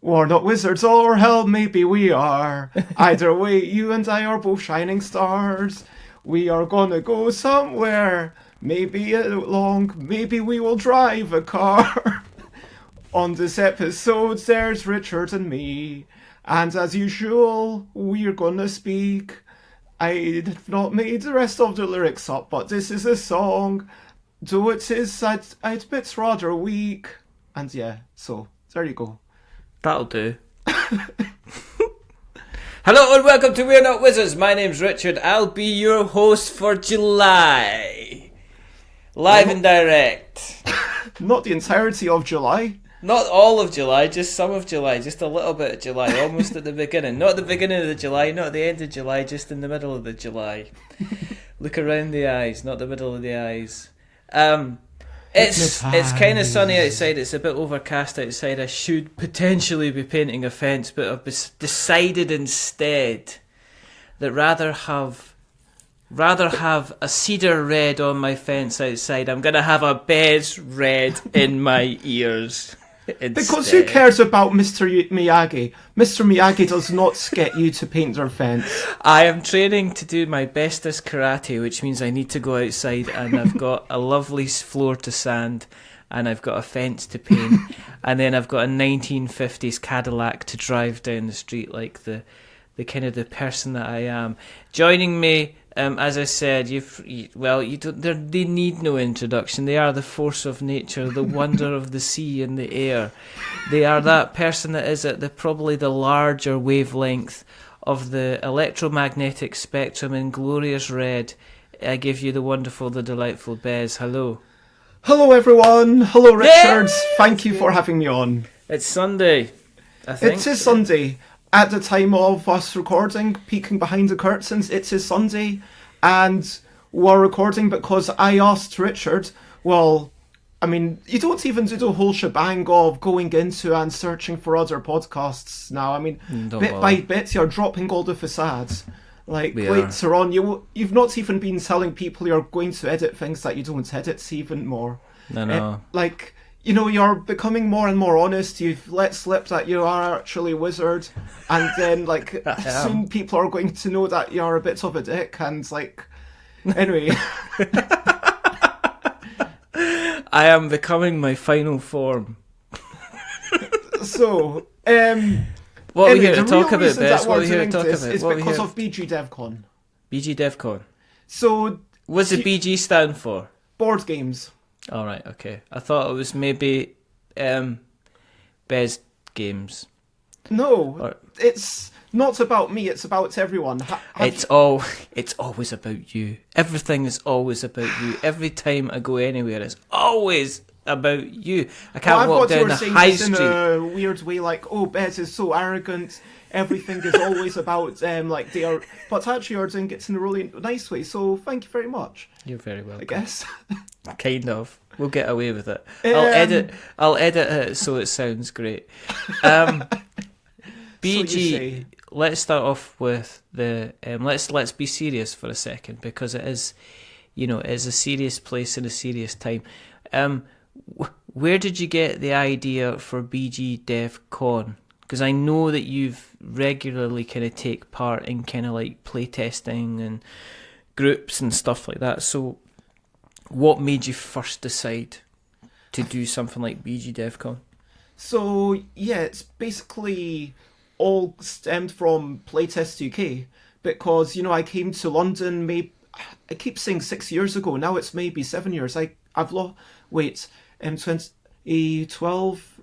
We're not wizards, or hell, maybe we are. Either way, you and I are both shining stars. We are gonna go somewhere. Maybe long, maybe we will drive a car. On this episode, there's Richard and me. And as usual, we're gonna speak. I've not made the rest of the lyrics up, but this is a song. Though it is, I'd bit rather weak. And yeah, so, there you go. That'll do. Hello and welcome to We're Not Wizards. My name's Richard. I'll be your host for July. Live and direct. Not the entirety of July. Not all of July, just some of July. Just a little bit of July, almost at the beginning. Not at the beginning of the July, not at the end of July, just in the middle of the July. Look around the eyes, not the middle of the eyes. It's kind of sunny outside. It's a bit overcast outside. I should potentially be painting a fence, but I've decided instead that rather have a cedar red on my fence outside, I'm gonna have a Bez red in my ears. Instead. Because who cares about Mr. Miyagi? Mr. Miyagi does not get you to paint their fence. I am training to do my bestest karate, which means I need to go outside, and I've got a lovely floor to sand, and I've got a fence to paint, and then I've got a 1950s Cadillac to drive down the street like the kind of the person that I am. Joining me, as I said, they need no introduction. They are the force of nature, the wonder of the sea and the air. They are that person that is at probably the larger wavelength of the electromagnetic spectrum in glorious red. I give you the wonderful, the delightful Bez. Hello. Hello, everyone. Hello, Richard. Thank you for having me on. It's Sunday, I think. It is Sunday. At the time of us recording, peeking behind the curtains, it is Sunday, and we're recording because I asked Richard, well, I mean, you don't even do the whole shebang of going into and searching for other podcasts now. I mean, bit by bit, you're dropping all the facades. Like, later on, you've not even been telling people you're going to edit things that you don't edit even more. No. You're becoming more and more honest. You've let slip that you are actually a wizard, and then soon people are going to know that you're a bit of a dick. And anyway, I am becoming my final form. So, what are we here to talk about, Bess? What are we here to talk about? It's because of BGDevCon. BGDevCon. So, what's the BG stand for? Board games. All right, okay. I thought it was maybe Bez games. No, it's not about me. It's about everyone. It's always about you. Everything is always about you. Every time I go anywhere, it's always about you. I can't walk down the high street. In a weird way, Bez is so arrogant. Everything is always about them. They are, but actually, you're doing it in a really nice way. So thank you very much. You're very welcome. I guess. Kind of. We'll get away with it. I'll edit it so it sounds great. BG. So let's start off with the. Let's be serious for a second, because it is a serious place and a serious time. Where did you get the idea for BGDevCon? Because I know that you've regularly kind of take part in kind of playtesting and groups and stuff like that. So, what made you first decide to do something like BGDevCon? So, yeah, it's basically all stemmed from Playtest UK, because, I came to London, I keep saying 6 years ago, now it's maybe 7 years. 2012,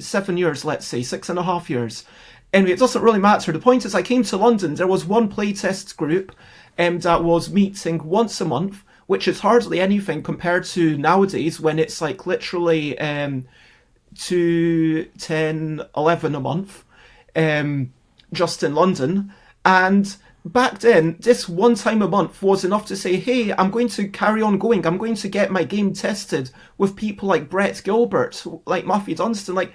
7 years, let's say, 6.5 years. Anyway, it doesn't really matter. The point is, I came to London, there was one playtest group that was meeting once a month, which is hardly anything compared to nowadays, when it's literally 2, 10, 11 a month, just in London. And back then, this one time a month was enough to say, hey, I'm going to carry on going. I'm going to get my game tested with people like Brett Gilbert, like Muffy Dunstan,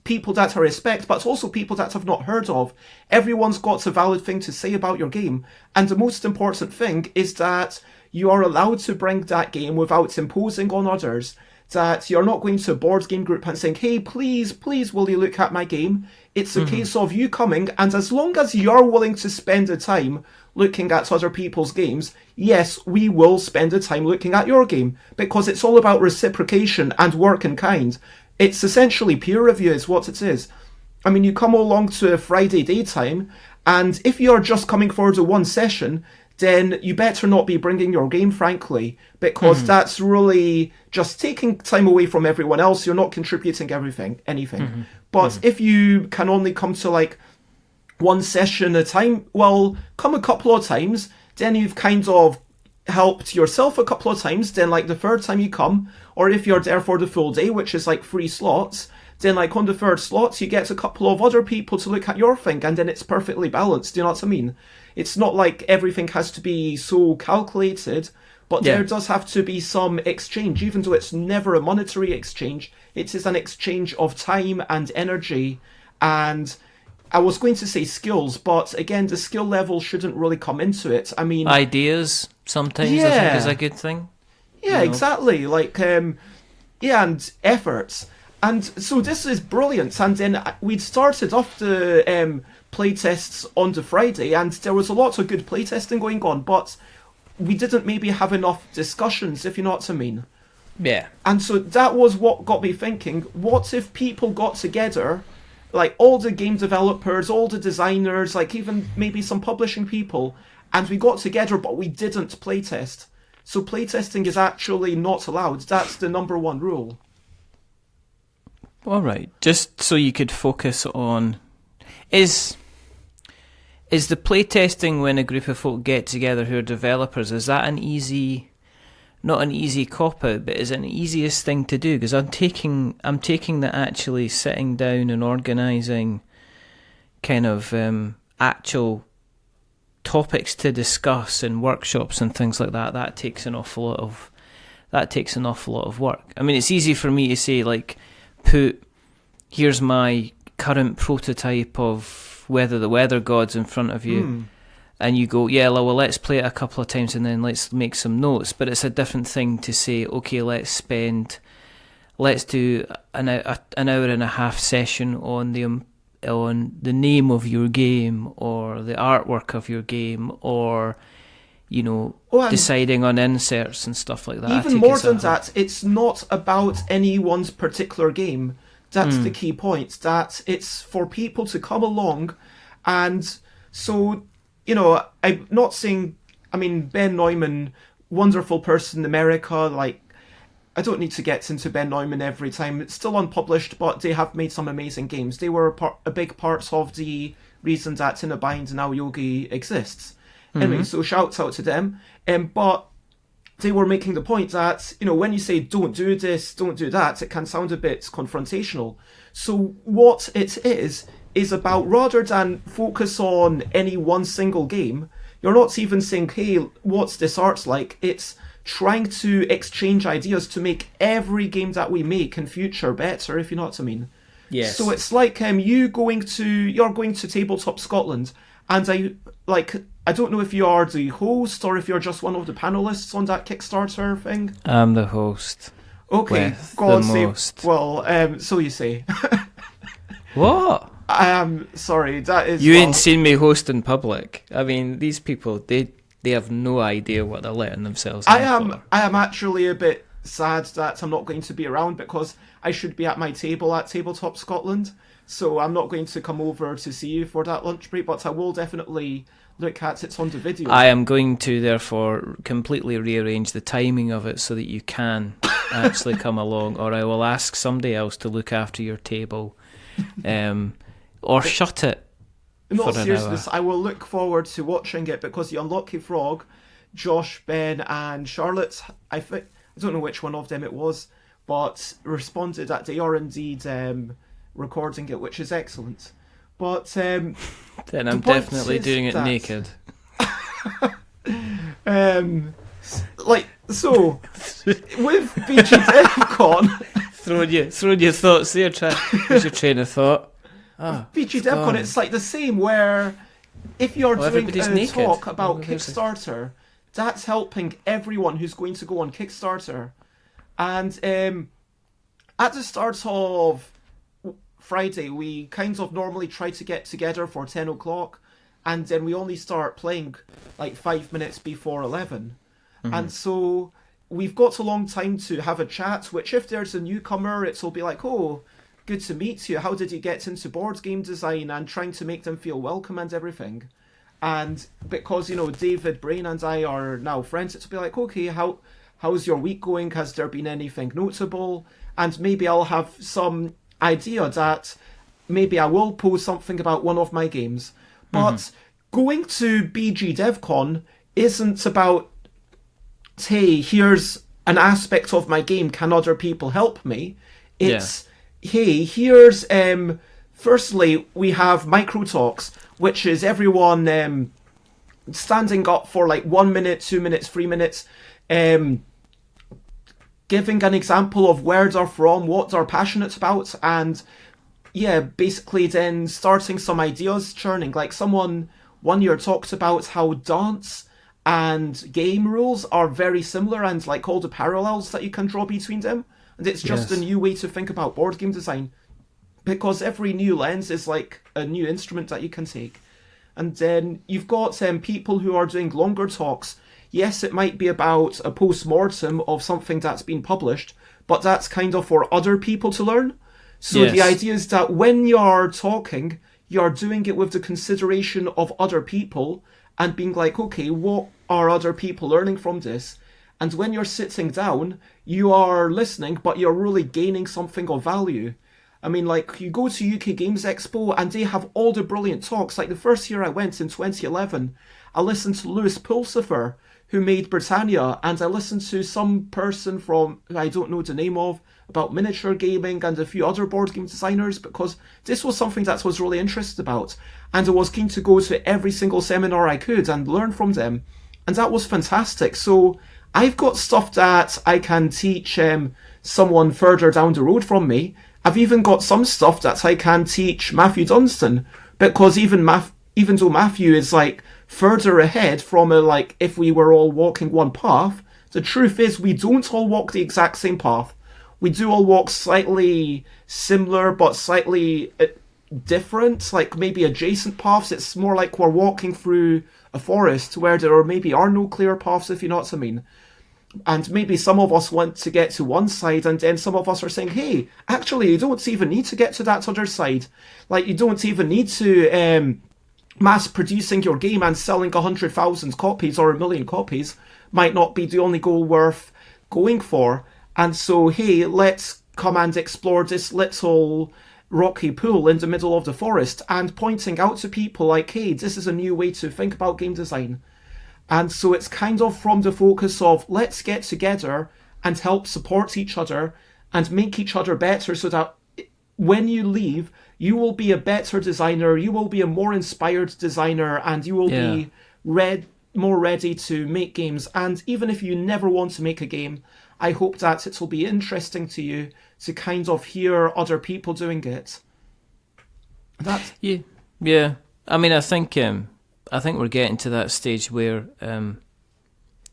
people that I respect, but also people that I've not heard of. Everyone's got a valid thing to say about your game. And the most important thing is that you are allowed to bring that game without imposing on others. that you're not going to a board game group and saying, hey, please, will you look at my game? It's a case of you coming, and as long as you're willing to spend the time looking at other people's games, yes, we will spend the time looking at your game, because it's all about reciprocation and work in kind. It's essentially peer review is what it is. I mean, you come along to a Friday daytime, and if you're just coming forward to one session, then you better not be bringing your game, frankly, because that's really just taking time away from everyone else. You're not contributing anything. But if you can only come to like one session at a time, well, come a couple of times, then you've kind of helped yourself a couple of times. Then like the third time you come, or if you're there for the full day, which is like 3 slots, then like on the third slots, you get a couple of other people to look at your thing, and then it's perfectly balanced. Do you know what I mean? It's not like everything has to be so calculated, but there does have to be some exchange, even though it's never a monetary exchange. It is an exchange of time and energy, and I was going to say skills, but again, the skill level shouldn't really come into it. I mean, ideas sometimes I think is a good thing. Yeah, exactly. Like, and efforts. And so this is brilliant. And then we'd started off the playtests on the Friday, and there was a lot of good playtesting going on, but we didn't maybe have enough discussions, if you know what I mean. Yeah. And so that was what got me thinking, what if people got together, like all the game developers, all the designers, like even maybe some publishing people, and we got together but we didn't playtest. So playtesting is actually not allowed. That's the number 1 rule. All right. Just so you could focus on... Is the playtesting when a group of folk get together who are developers, is that an easy... Not an easy cop-out, but is it an easiest thing to do? Because I'm taking that actually sitting down and organising kind of actual topics to discuss and workshops and things like that, that takes an awful lot of work. I mean, it's easy for me to say, like, here's my current prototype of Whether the Weather Gods in front of you. And you go, yeah, well, let's play it a couple of times and then let's make some notes. But it's a different thing to say, okay, let's do an hour and a half session on the name of your game or the artwork of your game, or deciding on inserts and stuff like that. Even more than that, it's not about anyone's particular game. That's the key point. That it's for people to come along, and so. I'm not saying, Ben Neumann, wonderful person in America, like, I don't need to get into Ben Neumann every time. It's still unpublished, but they have made some amazing games. They were a big part of the reason that In a Bind Now Yogi exists. Anyway, so shouts out to them. But they were making the point that, when you say don't do this, don't do that, it can sound a bit confrontational. So what it is about, rather than focus on any one single game, you're not even saying, hey, what's this art like? It's trying to exchange ideas to make every game that we make in future better, if you know what I mean. Yes. So it's like you're going to Tabletop Scotland, and I don't know if you are the host or if you're just one of the panelists on that Kickstarter thing. I'm the host. Okay, God save. Well, so you say. What? I am sorry. That is. You ain't seen me host in public. I mean, these people, they have no idea what they're letting themselves in for. I am actually a bit sad that I'm not going to be around, because I should be at my table at Tabletop Scotland. So I'm not going to come over to see you for that lunch break, but I will definitely look at it on the video. I am going to, therefore, completely rearrange the timing of it so that you can actually come along, or I will ask somebody else to look after your table. Or shut it. In all seriousness, I will look forward to watching it, because the Unlucky Frog, Josh, Ben, and Charlotte, I don't know which one of them it was, but responded that they are indeed recording it, which is excellent. But then I'm definitely doing it naked. So with BGDevCon, throwing your thoughts there. Where's your train of thought? BGDevCon, it's like the same, where if you're doing a talk about Kickstarter, that's helping everyone who's going to go on Kickstarter. And at the start of Friday, we kind of normally try to get together for 10 o'clock, and then we only start playing like 5 minutes before 11. And so we've got a long time to have a chat, which if there's a newcomer, it'll be like, oh, good to meet you. How did you get into board game design, and trying to make them feel welcome and everything. And because, David Brain and I are now friends, it'll be like, okay, how's your week going? Has there been anything notable? And maybe I'll have some idea that maybe I will post something about one of my games. But going to BGDevCon isn't about, hey, here's an aspect of my game, can other people help me? It's, hey, here's, firstly, we have micro talks, which is everyone standing up for like 1 minute, 2 minutes, 3 minutes, giving an example of where they're from, what they're passionate about, and basically then starting some ideas churning. Like someone one year talked about how dance and game rules are very similar, and like all the parallels that you can draw between them. And it's just a new way to think about board game design, because every new lens is like a new instrument that you can take. And then you've got people who are doing longer talks. Yes, it might be about a post-mortem of something that's been published, but that's kind of for other people to learn. So the idea is that when you're talking, you're doing it with the consideration of other people and being like, okay, what are other people learning from this? And when you're sitting down, you are listening, but you're really gaining something of value. I mean, like, you go to UK Games Expo and they have all the brilliant talks. Like, the first year I went in 2011, I listened to Lewis Pulsifer, who made Britannia, and I listened to some person from, who I don't know the name of, about miniature gaming and a few other board game designers, because this was something that I was really interested about. And I was keen to go to every single seminar I could and learn from them. And that was fantastic. So I've got stuff that I can teach someone further down the road from me. I've even got some stuff that I can teach Matthew Dunstan, because even though Matthew is like further ahead from if we were all walking one path, the truth is we don't all walk the exact same path. We do all walk slightly similar but slightly different, like maybe adjacent paths. It's more like we're walking through a forest where there maybe are no clear paths, if you know what I mean. And maybe some of us want to get to one side, and then some of us are saying, hey, actually, you don't even need to get to that other side. Like, you don't even need to mass producing your game and selling 100,000 copies or 1 million copies might not be the only goal worth going for. And so, hey, let's come and explore this little rocky pool in the middle of the forest, and pointing out to people like, hey, this is a new way to think about game design. And so it's kind of from the focus of let's get together and help support each other and make each other better, so that when you leave, you will be a better designer, you will be a more inspired designer, and you will be more ready to make games. And even if you never want to make a game, I hope that it will be interesting to you to kind of hear other people doing it. That's... Yeah. I mean, I think we're getting to that stage where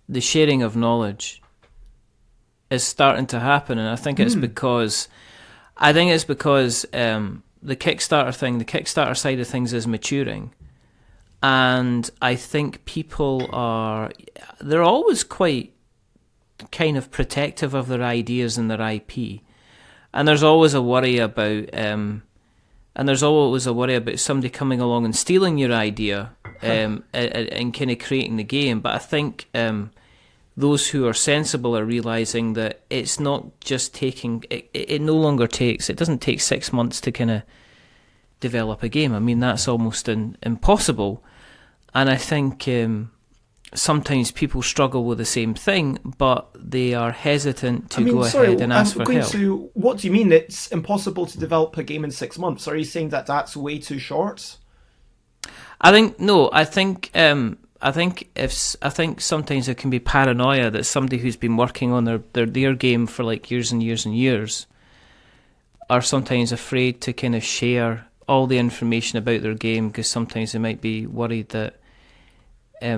the sharing of knowledge is starting to happen, and I think it's because the Kickstarter side of things is maturing, and I think people they're always quite kind of protective of their ideas and their IP, and there's always a worry about somebody coming along and stealing your idea and kind of creating the game. But I think those who are sensible are realising that it's not just taking... It doesn't take 6 months to kind of develop a game. I mean, that's almost impossible. And I think sometimes people struggle with the same thing, but they are hesitant to go ahead and ask for help. What do you mean it's impossible to develop a game in 6 months? Are you saying that that's way too short? I think sometimes it can be paranoia that somebody who's been working on their game for like years and years and years are sometimes afraid to kind of share all the information about their game, because sometimes they might be worried that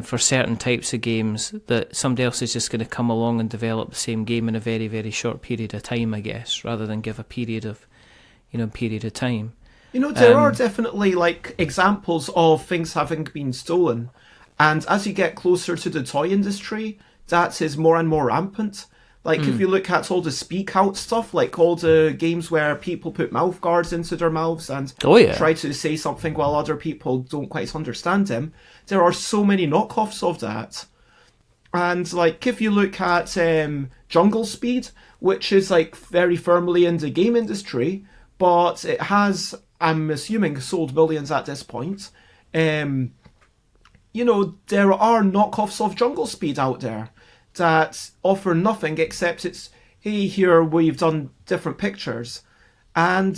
for certain types of games that somebody else is just going to come along and develop the same game in a very, very short period of time, I guess, rather than give a period of time. There are definitely like examples of things having been stolen, and as you get closer to the toy industry, that is more and more rampant. Like, if you look at all the speak out stuff, like all the games where people put mouth guards into their mouths and try to say something while other people don't quite understand them, there are so many knockoffs of that. And, like, if you look at Jungle Speed, which is, like, very firmly in the game industry, but it has, I'm assuming, sold millions at this point, there are knockoffs of Jungle Speed out there that offer nothing except it's, hey, here we've done different pictures. And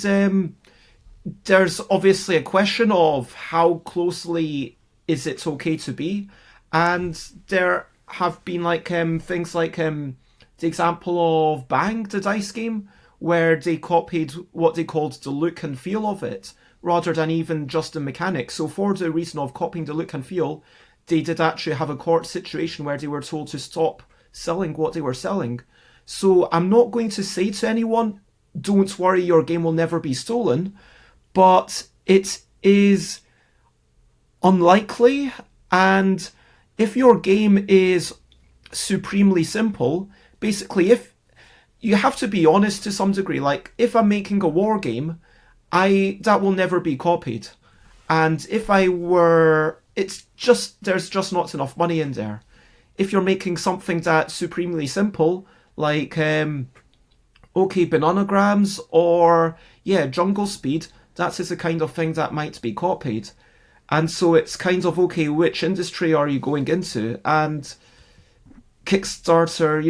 there's obviously a question of how closely is it okay to be. And there have been like things like the example of Bang, the dice game, where they copied what they called the look and feel of it, rather than even just the mechanics. So for the reason of copying the look and feel, they did actually have a court situation where they were told to stop selling what they were selling. So I'm not going to say to anyone, don't worry, your game will never be stolen, but it is unlikely. And if your game is supremely simple, basically, if you have to be honest to some degree, like if I'm making a war game, that will never be copied. And if I were, there's just not enough money in there. If you're making something that's supremely simple, like Bananagrams or Jungle Speed, that is the kind of thing that might be copied. And so it's kind of which industry are you going into? And Kickstarter,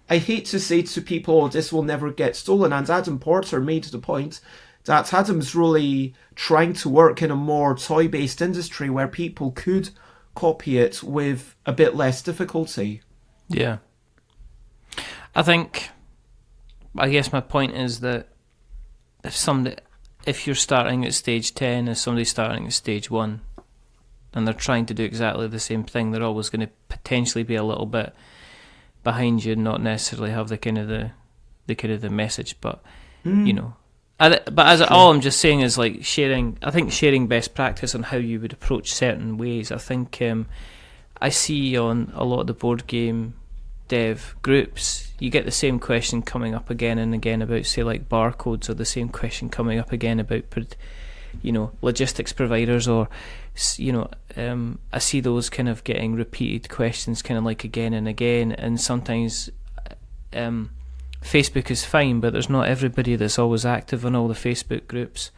I hate to say to people, this will never get stolen. And Adam Porter made the point that Adam's really trying to work in a more toy-based industry where people could copy it with a bit less difficulty. Yeah. I guess my point is that if you're starting at stage 10 and somebody's starting at stage 1 and they're trying to do exactly the same thing, they're always going to potentially be a little bit behind you and not necessarily have the kind of the message, but all I'm just saying is like sharing best practice on how you would approach certain ways. I think I see on a lot of the board game dev groups, you get the same question coming up again and again about, say, like barcodes, or the same question coming up again about, logistics providers, or, I see those kind of getting repeated questions kind of like again and again, and sometimes Facebook is fine, but there's not everybody that's always active on all the Facebook groups.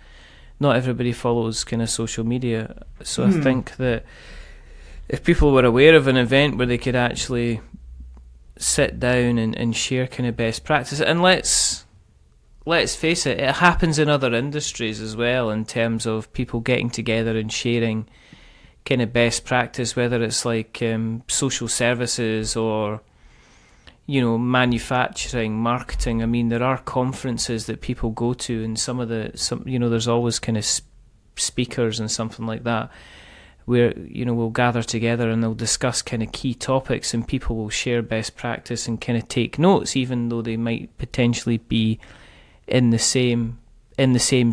Not everybody follows kind of social media. So I think that if people were aware of an event where they could actually sit down and share kind of best practice, and let's face it, it happens in other industries as well, in terms of people getting together and sharing kind of best practice, whether it's like social services or manufacturing, marketing. I mean, there are conferences that people go to, and there's always kind of speakers and something like that, where we'll gather together and they'll discuss kind of key topics, and people will share best practice and kind of take notes, even though they might potentially be in the same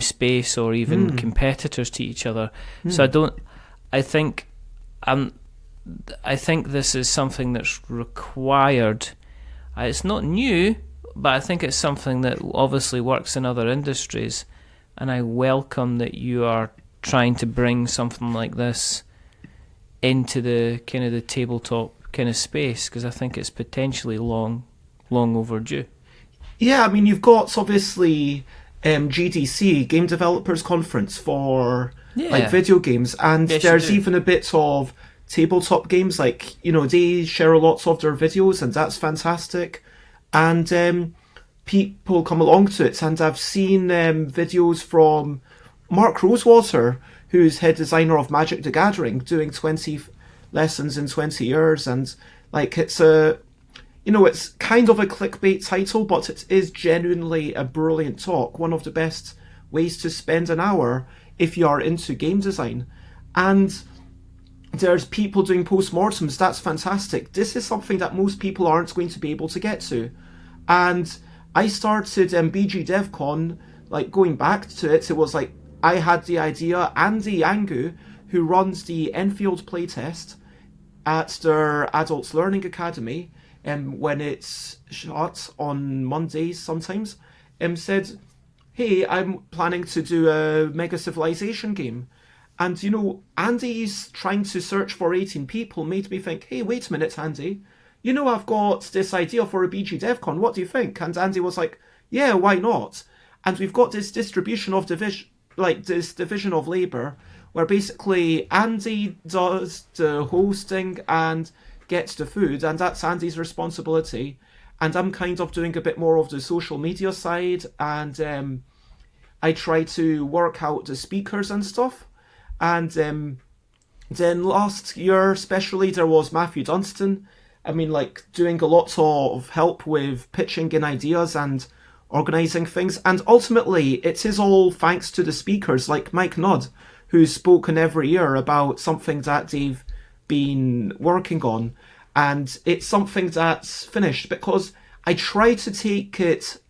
space or even competitors to each other. So I think this is something that's required. It's not new, but I think it's something that obviously works in other industries, and I welcome that you are trying to bring something like this into the kind of the tabletop kind of space, because I think it's potentially long overdue. Yeah, I mean, you've got obviously GDC, Game Developers Conference, for like video games, and there's even a bit of tabletop games, like, they share lots of their videos, and that's fantastic. And people come along to it, and I've seen videos from Mark Rosewater, who's head designer of Magic the Gathering, doing 20 lessons in 20 years, and like it's kind of a clickbait title, but it is genuinely a brilliant talk, one of the best ways to spend an hour if you are into game design. And there's people doing postmortems. That's fantastic. This is something that most people aren't going to be able to get to. And I started BGDevCon, like going back to it, it was like I had the idea. Andy Angu, who runs the Enfield playtest at their Adults Learning Academy, when it's shot on Mondays sometimes, said, hey, I'm planning to do a Mega Civilization game. And, you know, Andy's trying to search for 18 people made me think, hey, wait a minute, Andy. You know, I've got this idea for a BGDevCon. What do you think? And Andy was like, yeah, why not? And we've got this distribution of this division of labour where basically Andy does the hosting and gets the food, and that's Andy's responsibility. And I'm kind of doing a bit more of the social media side, and I try to work out the speakers and stuff. And then last year, especially, there was Matthew Dunstan. I mean, like, doing a lot of help with pitching in ideas and organising things. And ultimately, it is all thanks to the speakers, like Mike Nudd, who's spoken every year about something that they've been working on. And it's something that's finished, because I try to take it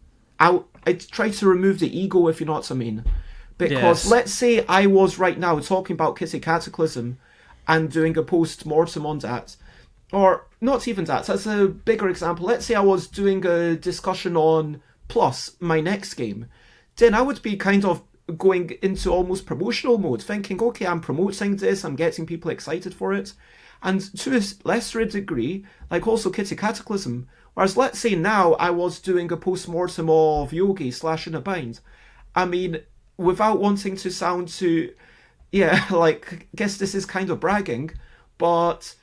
out. I try to remove the ego, if you know what I mean. Because let's say I was right now talking about Kitty Cataclysm and doing a post-mortem on that. Or not even that, as a bigger example, let's say I was doing a discussion on Plus, my next game. Then I would be kind of going into almost promotional mode, thinking, okay, I'm promoting this, I'm getting people excited for it. And to a lesser degree, like also Kitty Cataclysm, whereas let's say now I was doing a post-mortem of Yogi / In a Bind. I mean, without wanting to sound too, like, I guess this is kind of bragging, but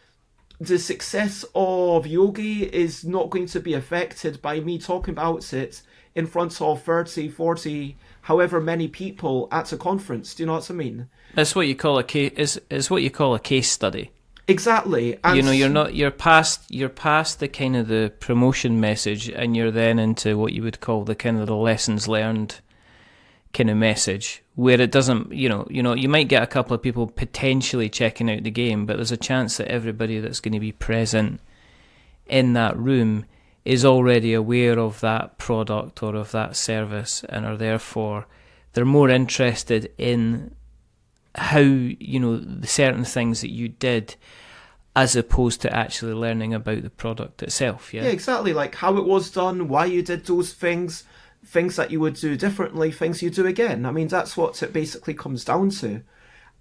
the success of Yogi is not going to be affected by me talking about it in front of 30, 40, however many people at a conference. Do you know what I mean? That's what you call a case. Is what you call a case study. Exactly. And you're past the kind of the promotion message, and you're then into what you would call the kind of the lessons learned kind of message, where it doesn't, you might get a couple of people potentially checking out the game, but there's a chance that everybody that's going to be present in that room is already aware of that product or of that service, and are therefore they're more interested in how, the certain things that you did, as opposed to actually learning about the product itself. Yeah, exactly. Like how it was done, why you did those things that you would do differently, things you do again. I mean, that's what it basically comes down to.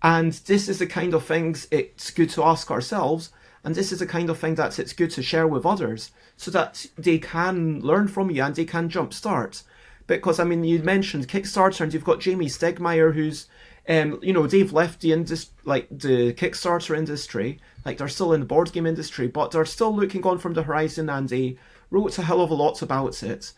And this is the kind of things it's good to ask ourselves, and this is the kind of thing that it's good to share with others, so that they can learn from you and they can jumpstart. Because, I mean, you mentioned Kickstarter, and you've got Jamie Stegmaier, who's, they've left the the Kickstarter industry, like they're still in the board game industry, but they're still looking on from the horizon, and they wrote a hell of a lot about it.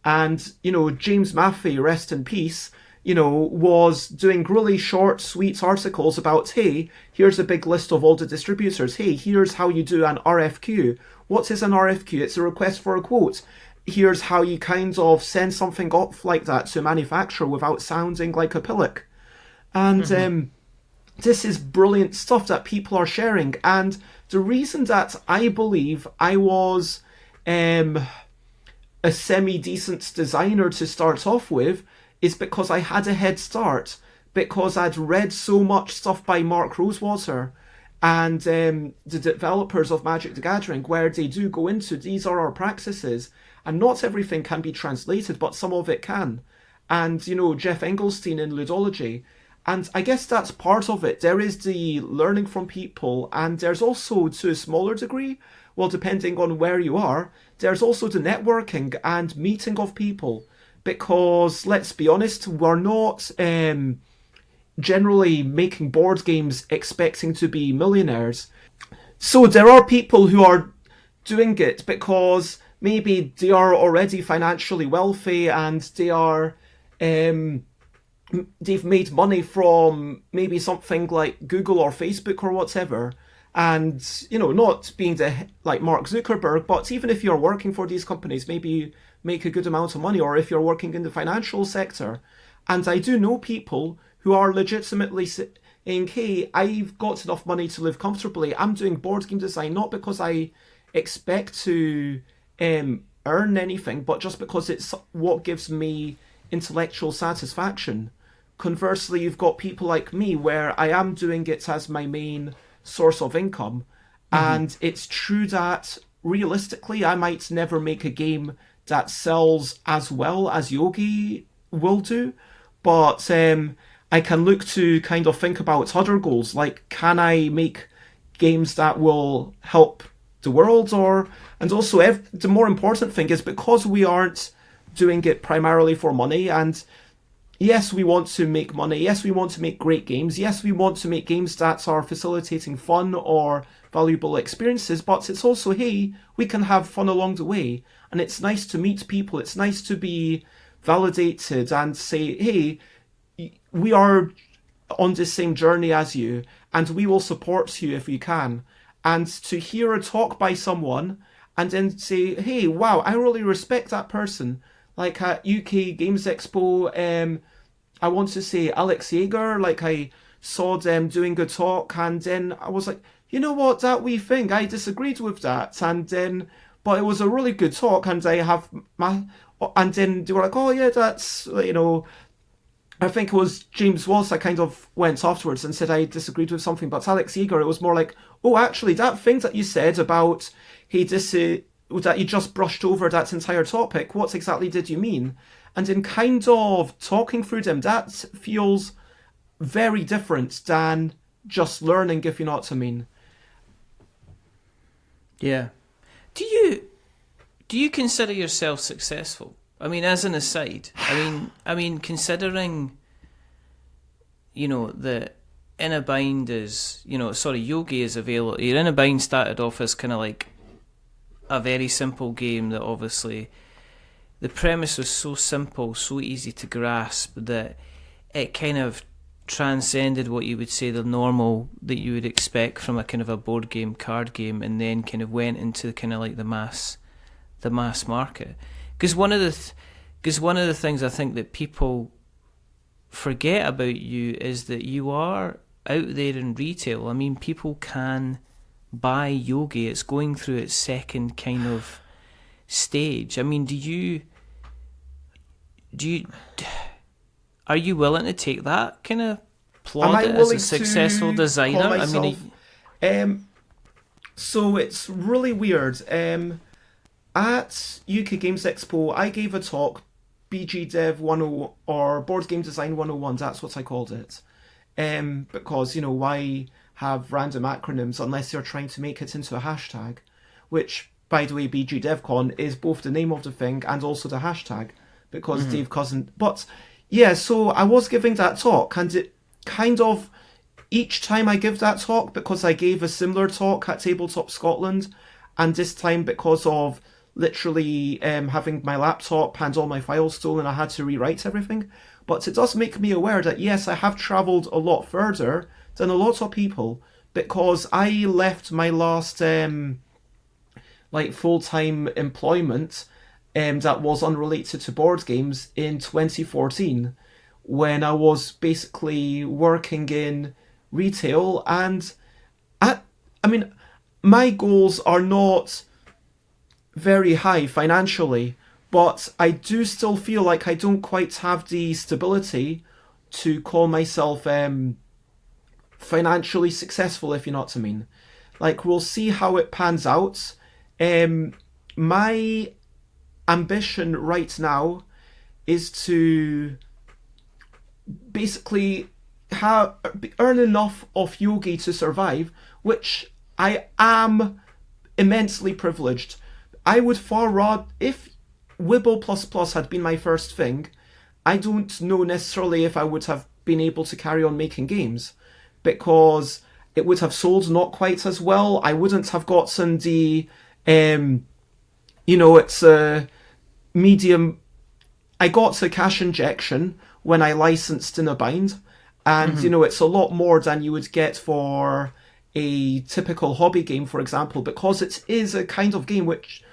And, James Maffei, rest in peace, was doing really short, sweet articles about, hey, here's a big list of all the distributors. Hey, here's how you do an RFQ. What is an RFQ? It's a request for a quote. Here's how you kind of send something off like that to a manufacturer without sounding like a pillock. And this is brilliant stuff that people are sharing. And the reason that I believe I was a semi-decent designer to start off with is because I had a head start, because I'd read so much stuff by Mark Rosewater and the developers of Magic the Gathering, where they do go into, these are our practices, and not everything can be translated, but some of it can. And, Jeff Engelstein in Ludology. And I guess that's part of it. There is the learning from people, and there's also, to a smaller degree, well, depending on where you are, there's also the networking and meeting of people. Because, let's be honest, we're not generally making board games expecting to be millionaires. So there are people who are doing it because maybe they are already financially wealthy, and they are they've made money from maybe something like Google or Facebook or whatever. And, not being like Mark Zuckerberg, but even if you're working for these companies, maybe you make a good amount of money, or if you're working in the financial sector. And I do know people who are legitimately hey, I've got enough money to live comfortably. I'm doing board game design not because I expect to earn anything, but just because it's what gives me intellectual satisfaction. Conversely, you've got people like me where I am doing it as my main source of income. And it's true that realistically, I might never make a game that sells as well as Yogi will do, but I can look to kind of think about other goals, like can I make games that will help the world, and also the more important thing is because we aren't doing it primarily for money, and yes, we want to make money, yes, we want to make great games, yes, we want to make games that are facilitating fun or valuable experiences, but it's also, hey, we can have fun along the way, and it's nice to meet people, it's nice to be validated and say, hey, we are on the same journey as you, and we will support you if we can. And to hear a talk by someone and then say, hey, wow, I really respect that person. Like at UK Games Expo, I want to say Alex Yeager, like I saw them doing a talk, and then I was like, you know what, that wee thing, I disagreed with that, and then, but it was a really good talk, and and then they were like, oh yeah, that's, I think it was James Wallace. I kind of went afterwards and said I disagreed with something, but Alex Yeager, it was more like, oh, actually, that thing that you said about that you just brushed over that entire topic, what exactly did you mean? And in kind of talking through them, that feels very different than just learning, if you know what I mean. Yeah. Do you consider yourself successful? I mean, as an aside, I mean, considering, that In a Bind is, Yogi is available. In a Bind started off as kind of like a very simple game that obviously the premise was so simple, so easy to grasp that it kind of transcended what you would say the normal that you would expect from a kind of a board game, card game, and then kind of went into kind of like the mass market. Because one of the things I think that people forget about you is that you are out there in retail. I mean, people can buy Yogi. It's going through its second kind of stage. I mean, are you willing to take that kind of plaudit as a successful designer? So it's really weird. At UK Games Expo, I gave a talk, BGDev 10 or Board Game Design 101, that's what I called it. Because, why have random acronyms unless you're trying to make it into a hashtag? Which, by the way, BGDevCon is both the name of the thing and also the hashtag, because Dave Cousin... But, yeah, so I was giving that talk, and it kind of... Each time I give that talk, because I gave a similar talk at Tabletop Scotland, and this time because of literally having my laptop and all my files stolen, I had to rewrite everything. But it does make me aware that, yes, I have travelled a lot further than a lot of people, because I left my last full-time employment that was unrelated to board games in 2014, when I was basically working in retail, and my goals are not very high financially, but I do still feel like I don't quite have the stability to call myself financially successful, if you know what I mean. Like, we'll see how it pans out. My ambition right now is to basically earn enough of Yogi to survive, which I am immensely privileged. I would far rather, if Wibble++ had been my first thing, I don't know necessarily if I would have been able to carry on making games, because it would have sold not quite as well. I wouldn't have gotten the, it's a medium. I got a cash injection when I licensed In a Bind, and, it's a lot more than you would get for a typical hobby game, for example, because it is a kind of game which,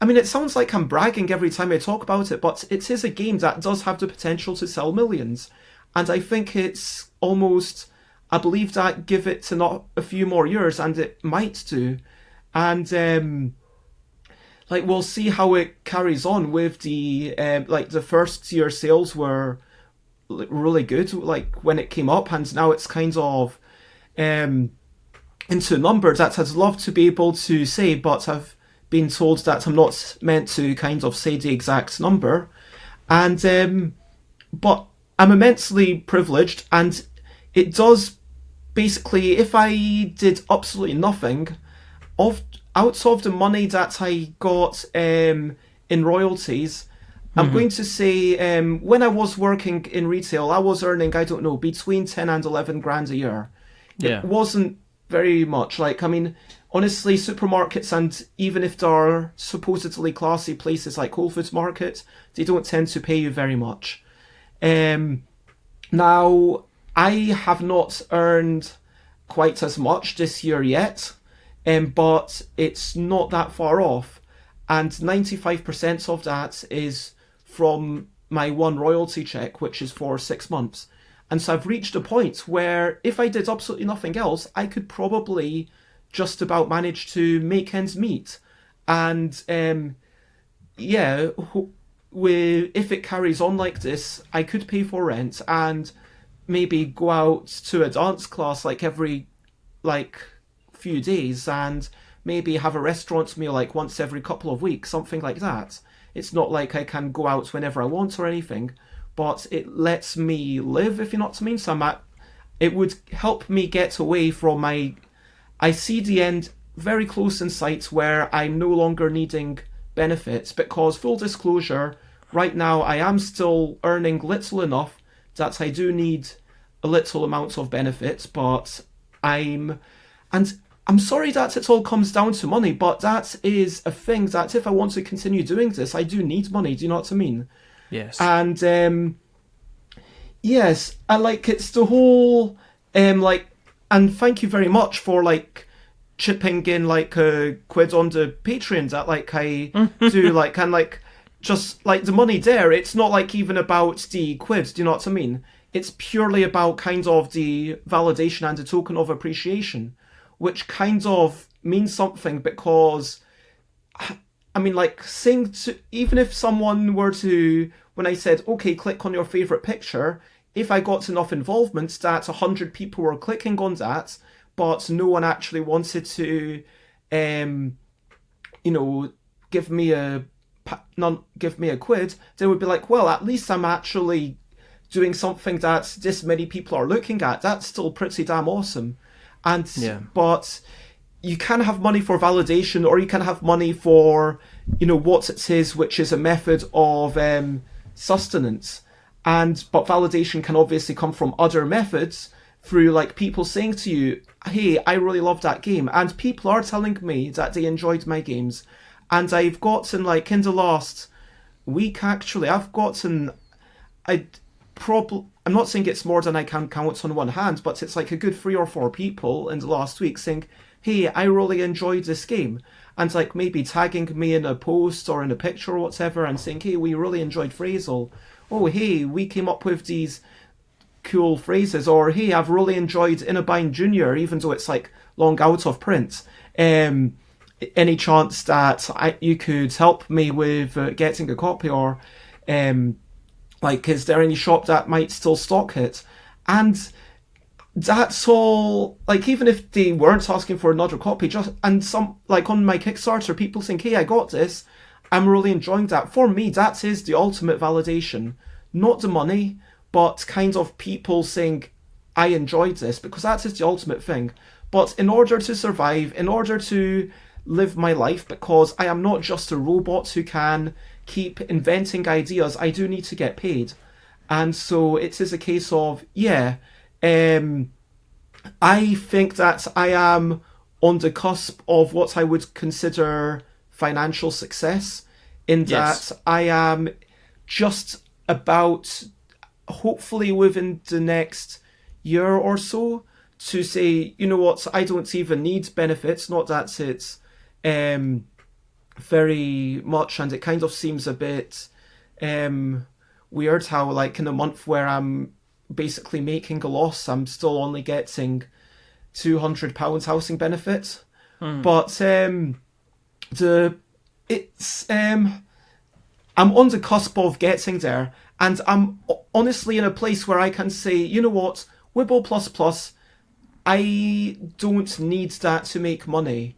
it sounds like I'm bragging every time I talk about it, but it is a game that does have the potential to sell millions. And I think it's almost, I believe that give it to not a few more years, and it might do. And like we'll see how it carries on with the like the first year sales were really good, like when it came up, and now it's kind of into numbers that I'd love to be able to say, but I've been told that I'm not meant to kind of say the exact number. And but I'm immensely privileged, and it does basically, if I did absolutely nothing, out of the money that I got in royalties, I'm going to say when I was working in retail, I was earning, I don't know, between 10 and 11 grand a year. Yeah. It wasn't very much. Like, I mean, honestly, supermarkets, and even if there are supposedly classy places like Whole Foods Market, they don't tend to pay you very much. Now, I have not earned quite as much this year yet, but it's not that far off. And 95% of that is from my one royalty check, which is for 6 months. And so I've reached a point where if I did absolutely nothing else, I could probably just about manage to make ends meet. And yeah, if it carries on like this, I could pay for rent and maybe go out to a dance class like every few days, and maybe have a restaurant meal like once every couple of weeks, something like that. It's not like I can go out whenever I want or anything, but it lets me live, if you know what I mean. So it would help me get away from I see the end very close in sight where I'm no longer needing benefits, because full disclosure, right now I am still earning little enough that I do need a little amount of benefits, but I'm sorry that it all comes down to money, but that is a thing that if I want to continue doing this, I do need money. Do you know what I mean? Yes. And yes, I like it's the whole and thank you very much for chipping in a quid on the Patreon that I do and just the money there. It's not even about the quid. Do you know what I mean? It's purely about kind of the validation and the token of appreciation, which kind of means something, because I mean, saying to, even if someone were to, when I said, okay, click on your favourite picture, if I got enough involvement that 100 people were clicking on that, but no one actually wanted to, give me a quid, they would be like, well, at least I'm actually doing something that this many people are looking at. That's still pretty damn awesome. And but you can have money for validation, or you can have money for, what it is, which is a method of sustenance. But validation can obviously come from other methods, through people saying to you, hey, I really love that game, and people are telling me that they enjoyed my games. And I've gotten in the last week, actually, I've gotten I'm not saying it's more than I can count on one hand, but it's a good 3 or 4 people in the last week saying, hey, I really enjoyed this game, and maybe tagging me in a post or in a picture or whatever, and saying, hey, we really enjoyed Phrasal. Oh, hey, we came up with these cool phrases. Or, hey, I've really enjoyed Innerbind Jr., even though it's long out of print. Any chance that you could help me with getting a copy, or is there any shop that might still stock it? And that's all, even if they weren't asking for another copy, and some, on my Kickstarter, people think, hey, I got this, I'm really enjoying that. For me, that is the ultimate validation. Not the money, but kind of people saying, I enjoyed this, because that is the ultimate thing. But in order to survive, in order to live my life, because I am not just a robot who can keep inventing ideas, I do need to get paid. And so it is a case of, I think that I am on the cusp of what I would consider financial success, in that I am just about, hopefully within the next year or so, to say, you know what, I don't even need benefits. Not that it's very much, and it kind of seems a bit weird how in a month where I'm basically making a loss. I'm still only getting £200 housing benefit. But I'm on the cusp of getting there, and I'm honestly in a place where I can say, you know what, Wibble++, I don't need that to make money.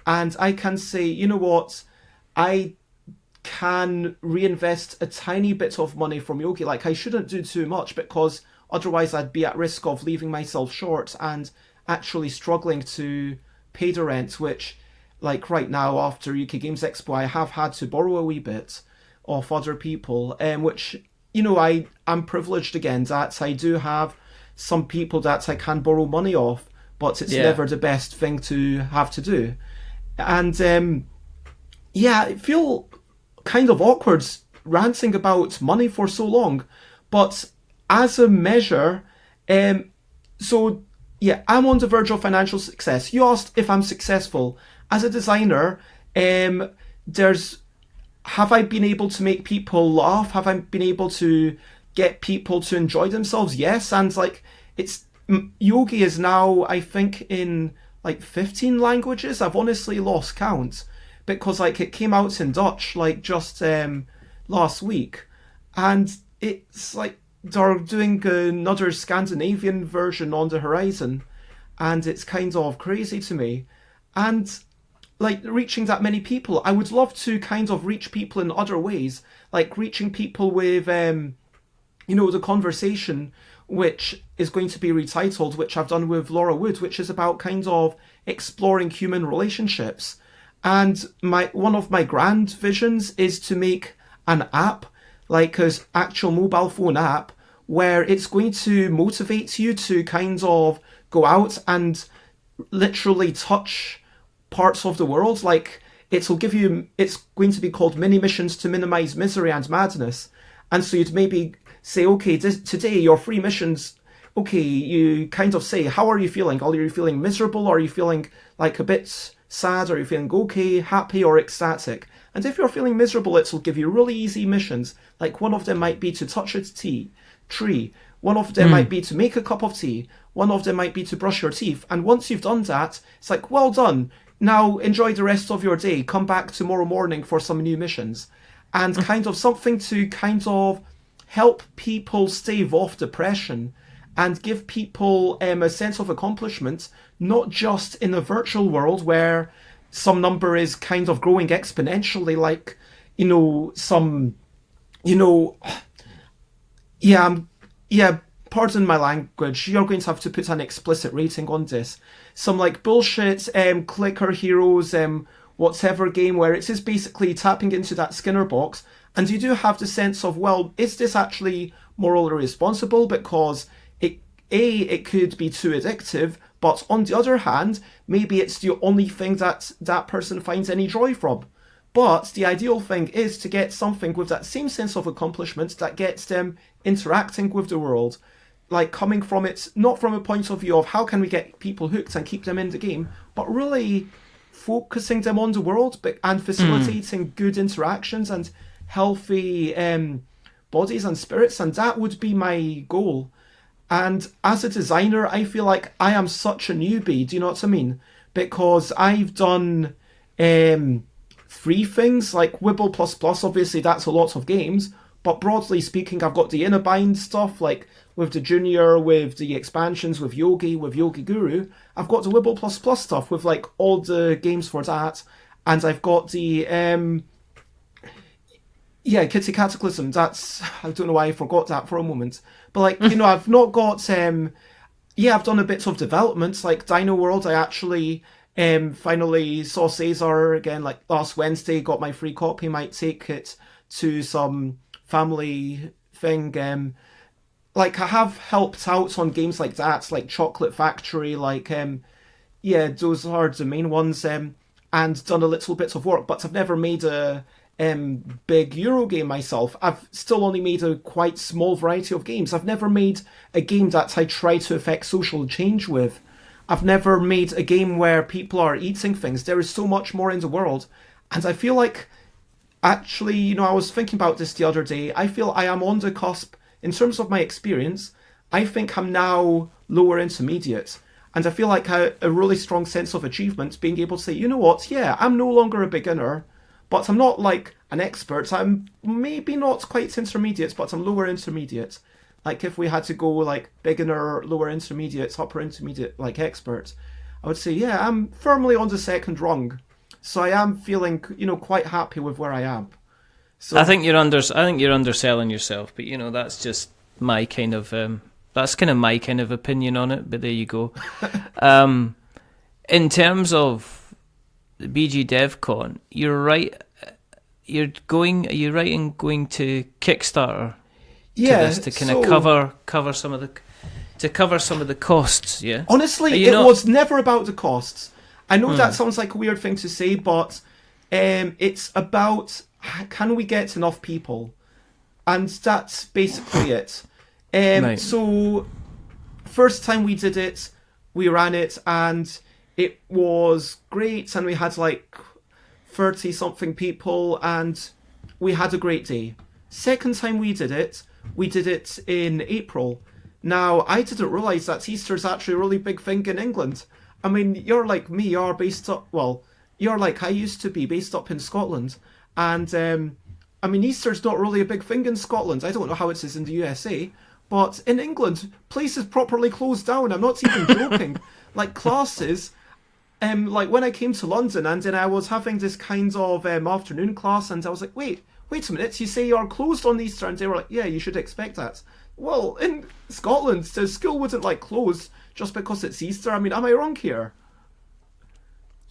And I can say, you know what, I can reinvest a tiny bit of money from Yogi. Like, I shouldn't do too much, because otherwise I'd be at risk of leaving myself short and actually struggling to pay the rent, which, like, right now after UK Games Expo, I have had to borrow a wee bit of other people, which, you know, I'm privileged again that I do have some people that I can borrow money off, but it's never the best thing to have to do. And I feel kind of awkward ranting about money for so long, but as a measure, I'm on the verge of financial success. You asked if I'm successful as a designer. Have I been able to make people laugh? Have I been able to get people to enjoy themselves? Yes, and like, Yogi is now, I think, in like 15 languages. I've honestly lost count, because like it came out in Dutch like just last week, and it's like they're doing another Scandinavian version on the horizon, and it's kind of crazy to me. And like, reaching that many people, I would love to kind of reach people in other ways, like reaching people with the conversation, which is going to be retitled, which I've done with Laura Wood, which is about kind of exploring human relationships. And one of my grand visions is to make an app, like an actual mobile phone app, where it's going to motivate you to kind of go out and literally touch parts of the world. Like, it's going to be called mini missions to minimize misery and madness. And so you'd maybe say, okay, today your 3 missions, okay, you kind of say, how are you feeling? Are you feeling miserable? Are you feeling like a bit sad? Are you feeling okay, happy, or ecstatic? And if you're feeling miserable, it'll give you really easy missions. Like, one of them might be to touch a tree. One of them might be to make a cup of tea. One of them might be to brush your teeth. And once you've done that, it's like, well done. Now enjoy the rest of your day. Come back tomorrow morning for some new missions. And kind of something to kind of help people stave off depression and give people a sense of accomplishment, not just in a virtual world where some number is kind of growing exponentially, like, pardon my language, you're going to have to put an explicit rating on this. Some like bullshit clicker heroes, whatever game where it is basically tapping into that Skinner box, and you do have the sense of, well, is this actually morally responsible? Because it could be too addictive, but on the other hand, maybe it's the only thing that person finds any joy from. But the ideal thing is to get something with that same sense of accomplishment that gets them interacting with the world, like coming from it, not from a point of view of how can we get people hooked and keep them in the game, but really focusing them on the world and facilitating good interactions and healthy bodies and spirits. And that would be my goal. And as a designer, I feel like I am such a newbie, do you know what I mean? Because I've done 3 things, like Wibble++, obviously that's a lot of games, but broadly speaking, I've got the inner bind stuff, like with the Junior, with the expansions, with Yogi Guru. I've got the Wibble++ stuff with like all the games for that, and I've got the Kitty Cataclysm. That's, I don't know why I forgot that for a moment, but like, I've not got I've done a bit of development, like Dino World. I actually finally saw Caesar again, like last Wednesday, got my free copy, might take it to some family thing. Like, I have helped out on games like that, like Chocolate Factory, like those are the main ones, and done a little bit of work, but I've never made a big Euro game myself. I've still only made a quite small variety of games. I've never made a game that I try to affect social change with. I've never made a game where people are eating things. There is so much more in the world. And I feel like, actually, I was thinking about this the other day. I feel I am on the cusp, in terms of my experience, I think I'm now lower intermediate. And I feel like a really strong sense of achievement being able to say, you know what, yeah, I'm no longer a beginner, but I'm not like an expert. I'm maybe not quite intermediate, but I'm lower intermediate. Like if we had to go like beginner, lower intermediate, upper intermediate, like expert, I would say, yeah, I'm firmly on the second rung. So I am feeling, quite happy with where I am. So I think you're underselling yourself, but that's just my kind of that's kind of my kind of opinion on it. But there you go. In terms of BGDevCon, you're right. Are you right in going to Kickstarter? Yeah, to kind of cover some of the costs. Yeah. Honestly, it was never about the costs. I know that sounds like a weird thing to say, but it's about, can we get enough people? And that's basically it. Right. So, first time we did it, we ran it, and it was great, and we had like 30-something people, and we had a great day. Second time we did it in April. Now, I didn't realise that Easter's actually a really big thing in England. I mean, you're like me, you're like I used to be, based up in Scotland. And, I mean, Easter's not really a big thing in Scotland. I don't know how it is in the USA. But in England, places properly closed down. I'm not even joking. Like, classes, like when I came to London and then I was having this kind of afternoon class, and I was like, wait a minute, you say you're closed on Easter? And they were like, yeah, you should expect that. Well, in Scotland, the school wouldn't like close just because it's Easter. I mean, am I wrong here?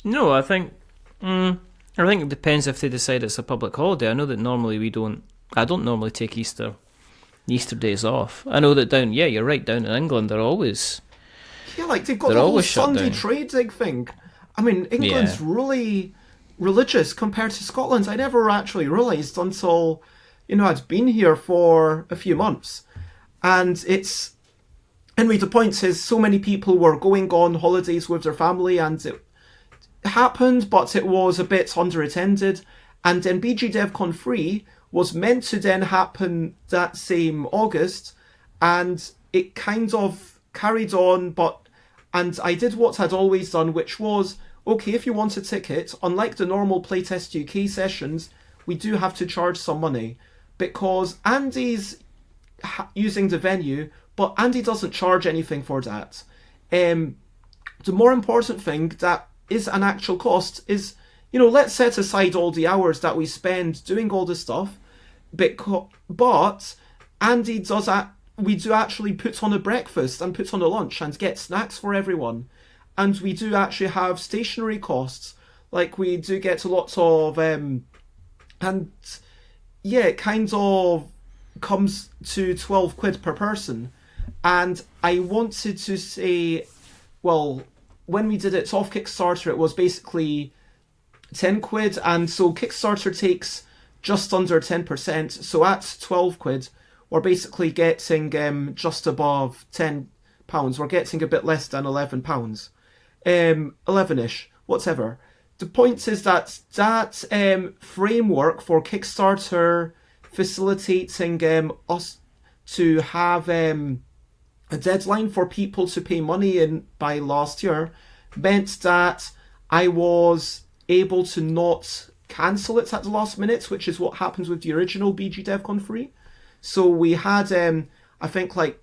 No, I think it depends if they decide it's a public holiday. I know that normally I don't normally take Easter days off. I know that you're right, down in England they're always... Yeah, like they've got the whole Sunday trading thing. I mean, England's really religious compared to Scotland. I never actually realised until, I'd been here for a few months. And anyway, the point is, so many people were going on holidays with their family, and it happened, but it was a bit underattended. And then BGDevCon 3 was meant to then happen that same August, and it kind of carried on, and I did what I'd always done, which was, okay, if you want a ticket, unlike the normal Playtest UK sessions, we do have to charge some money, because Andy's using the venue, but Andy doesn't charge anything for that. The more important thing that is an actual cost is, let's set aside all the hours that we spend doing all this stuff, but Andy does we do actually put on a breakfast and put on a lunch and get snacks for everyone. And we do actually have stationery costs. Like, we do get a lot of, and yeah, it kind of comes to 12 quid per person. And I wanted to say, well, when we did it off Kickstarter, it was basically 10 quid. And so Kickstarter takes just under 10%. So at 12 quid, we're basically getting just above £10. We're getting a bit less than £11. 11-ish, whatever. The point is that framework for Kickstarter facilitating us to have a deadline for people to pay money in by last year meant that I was able to not cancel it at the last minute, which is what happens with the original BGDevCon 3. So we had, I think, I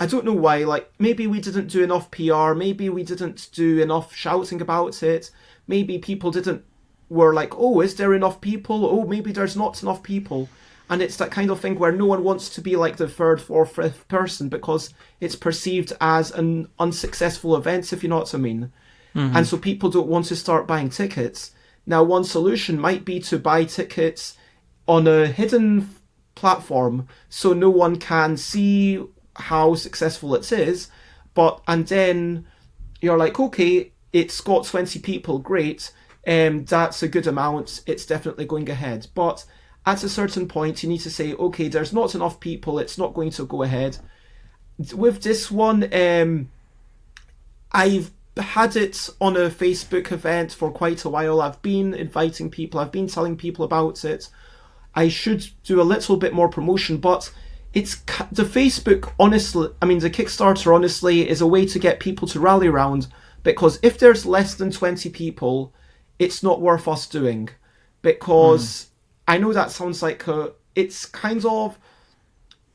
don't know why, maybe we didn't do enough PR, maybe we didn't do enough shouting about it, maybe people were like, oh, is there enough people? Oh, maybe there's not enough people. And it's that kind of thing where no one wants to be like the third or fifth person because it's perceived as an unsuccessful event, if you know what I mean. Mm-hmm. And so people don't want to start buying tickets. Now, one solution might be to buy tickets on a hidden platform so no one can see how successful it is, and then you're like, okay, it's got 20 people, great, that's a good amount, it's definitely going ahead. But at a certain point you need to say, okay, there's not enough people, it's not going to go ahead. With this one, I've had it on a Facebook event for quite a while. I've been inviting people, I've been telling people about it. I should do a little bit more promotion, but the Facebook, honestly, I mean, the Kickstarter, honestly, is a way to get people to rally around, because if there's less than 20 people, it's not worth us doing. Because I know that sounds like it's kind of,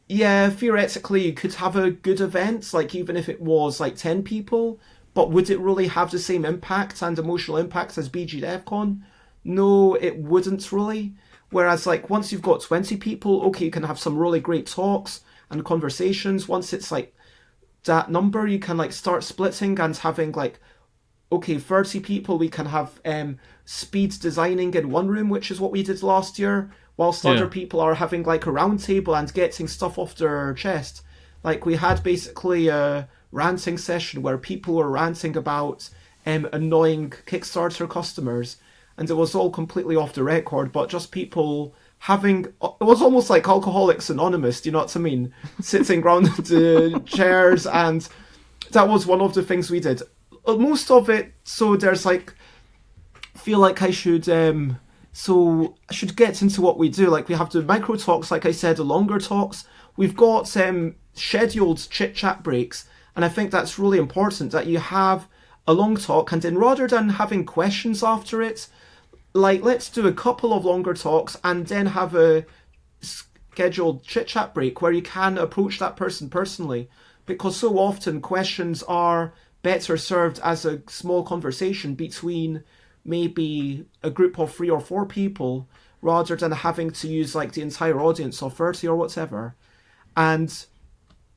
yeah, theoretically you could have a good event, like even if it was like 10 people, but would it really have the same impact and emotional impact as BGDevCon? No, it wouldn't really. Whereas, like, once you've got 20 people, okay, you can have some really great talks and conversations. Once it's, like, that number, you can, like, start splitting and having, like, okay, 30 people, we can have speed designing in one room, which is what we did last year, whilst other people are having, like, a round table and getting stuff off their chest. Like, we had basically a ranting session where people were ranting about annoying Kickstarter customers, and it was all completely off the record, but just people having... It was almost like Alcoholics Anonymous, do you know what I mean? Sitting around the chairs, and that was one of the things we did. Most of it, so there's like... feel like I should... so I should get into what we do. Like, we have the micro talks, like I said, the longer talks. We've got scheduled chit-chat breaks, and I think that's really important, that you have a long talk, and then rather than having questions after it, like, let's do a couple of longer talks and then have a scheduled chit-chat break where you can approach that person personally, because so often questions are better served as a small conversation between maybe a group of 3 or 4 people, rather than having to use like the entire audience of 30 or whatever. And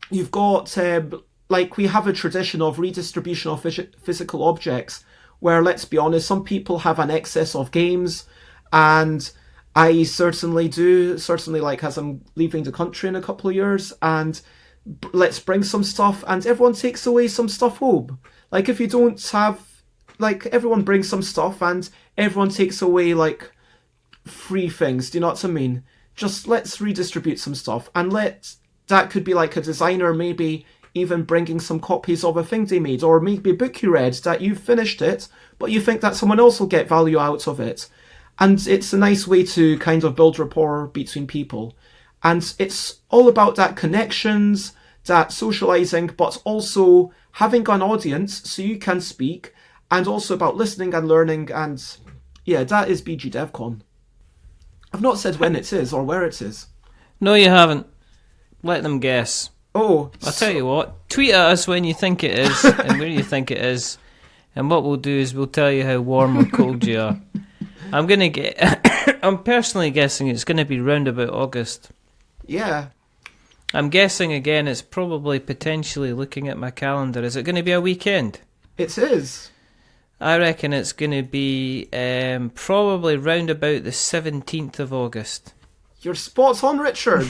you've got like, we have a tradition of redistribution of physical objects, where, let's be honest, some people have an excess of games, and I certainly do, like, as I'm leaving the country in a couple of years, and let's bring some stuff, and everyone takes away some stuff home. Like, if you don't have, like, everyone brings some stuff, and everyone takes away, like, 3 things, do you know what I mean? Just let's redistribute some stuff, and that could be like a designer maybe even bringing some copies of a thing they made, or maybe a book you read that you've finished it, but you think that someone else will get value out of it. And it's a nice way to kind of build rapport between people. And it's all about that connections, that socializing, but also having an audience so you can speak, and also about listening and learning. And yeah, that is BGDevCon. I've not said when it is or where it is. No, you haven't. Let them guess. Oh, I'll tell you what. Tweet at us when you think it is and where you think it is, and what we'll do is we'll tell you how warm or cold you are. I'm personally guessing it's going to be round about August. Yeah. I'm guessing again. It's probably potentially, looking at my calendar. Is it going to be a weekend? It is. I reckon it's going to be probably round about the 17th of August. You're spot on, Richard.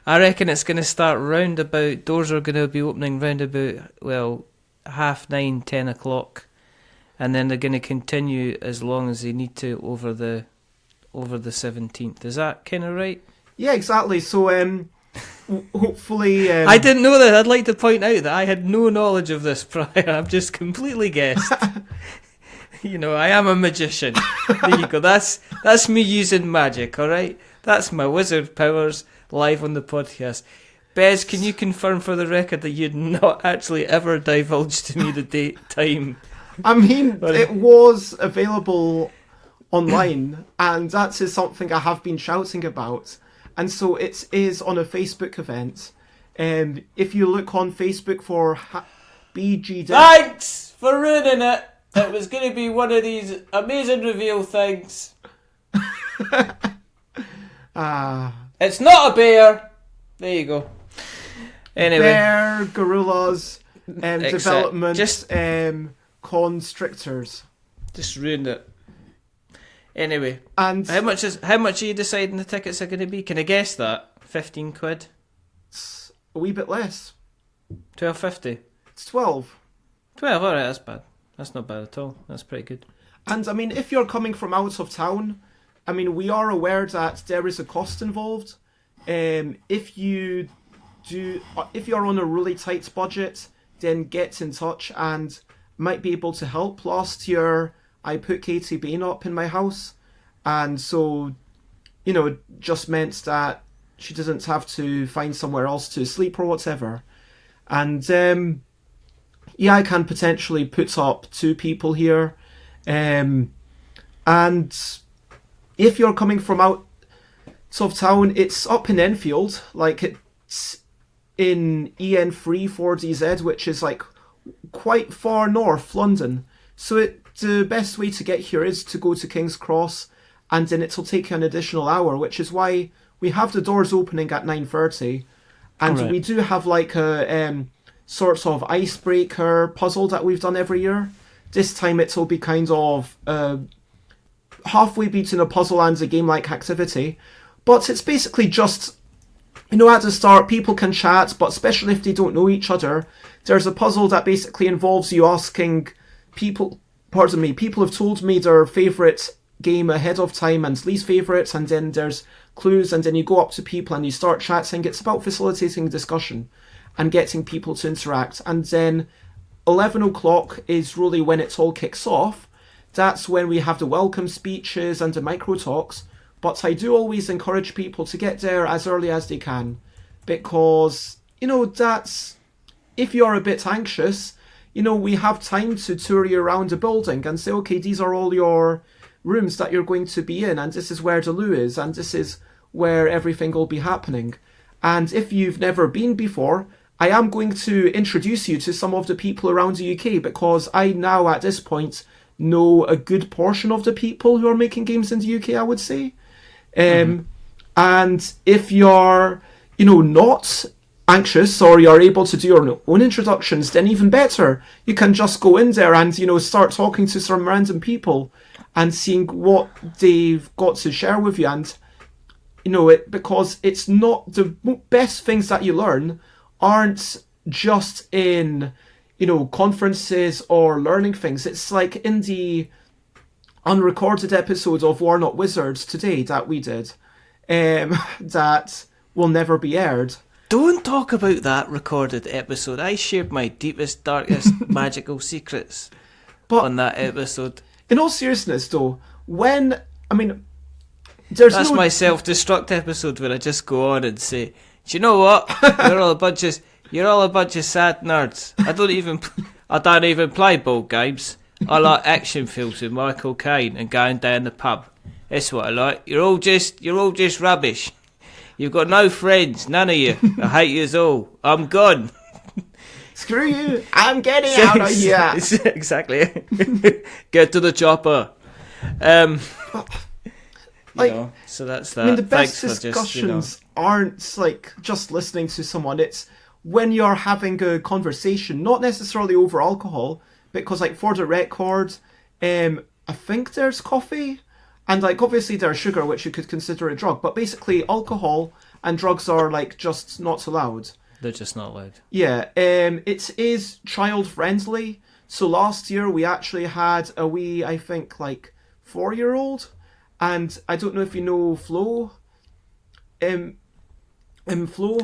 I reckon it's going to start round about, doors are going to be opening round about, well, 9:30, 10 o'clock. And then they're going to continue as long as they need to over the 17th. Is that kind of right? Yeah, exactly. So, hopefully... I didn't know that. I'd like to point out that I had no knowledge of this prior. I've just completely guessed. You know, I am a magician. There you go. That's me using magic, all right? That's my wizard powers live on the podcast. Bez, can you confirm for the record that you'd not actually ever divulged to me the date, time? I mean, it was available online, and that is something I have been shouting about. And so it is on a Facebook event. If you look on Facebook for BGDevCon... Thanks for ruining it! It was going to be one of these amazing reveal things. It's not a bear. There you go. Anyway, bear, gorillas, development, just constrictors. Just ruined it. Anyway, and how much are you deciding the tickets are going to be? Can I guess that? 15 quid. It's a wee bit less. 12.50. It's 12. 12. All right, that's bad. That's not bad at all. That's pretty good. And I mean, if you're coming from out of town, I mean, we are aware that there is a cost involved. If you're on a really tight budget, then get in touch and might be able to help. Last year, I put Katie Bain up in my house, and so, you know, it just meant that she doesn't have to find somewhere else to sleep or whatever. And yeah, I can potentially put up 2 people here. And if you're coming from out of town, it's up in Enfield, like it's in EN3 4DZ, which is like quite far north London. So the best way to get here is to go to King's Cross, and then it'll take you an additional hour, which is why we have the doors opening at 9:30, and Right. we do have like a sort of icebreaker puzzle that we've done every year. This time it'll be kind of halfway between a puzzle and a game-like activity, but it's basically just, you know, at the start people can chat, but especially if they don't know each other, there's a puzzle that basically involves you asking people have told me their favourite game ahead of time and least favourites, and then there's clues, and then you go up to people and you start chatting. It's about facilitating discussion and getting people to interact. And then 11 o'clock is really when it all kicks off. That's when we have the welcome speeches and the micro talks. But I do always encourage people to get there as early as they can, because, you know, that's, if you're a bit anxious, you know, we have time to tour you around the building and say, okay, these are all your rooms that you're going to be in, and this is where the loo is, and this is where everything will be happening. And if you've never been before, I am going to introduce you to some of the people around the UK, because I now at this point know a good portion of the people who are making games in the UK, I would say. And if you're, you know, not anxious, or you're able to do your own introductions, then even better. You can just go in there and, you know, start talking to some random people and seeing what they've got to share with you. And, you know, because it's not, the best things that you learn aren't just in, you know, conferences or learning things. It's like in the unrecorded episode of War Not Wizards today that we did, that will never be aired. Don't talk about that recorded episode. I shared my deepest, darkest magical secrets on that episode. In all seriousness, though, that's my self-destruct episode where I just go on and say, do you know what? You're all a bunch of sad nerds. I don't even play board games. I like action films with Michael Caine and going down the pub. That's what I like. You're all just rubbish. You've got no friends, none of you. I hate you all. I'm gone. Screw you. I'm getting out of here. Exactly. Get to the chopper. So that's that. I mean, the best discussions aren't like just listening to someone. It's when you're having a conversation, not necessarily over alcohol, because like for the record, I think there's coffee. And like obviously there's sugar, which you could consider a drug, but basically alcohol and drugs are like just not allowed. They're just not allowed. Yeah, it is child friendly. So last year we actually had a wee, I think like 4-year-old, and I don't know if you know Flo. Flo.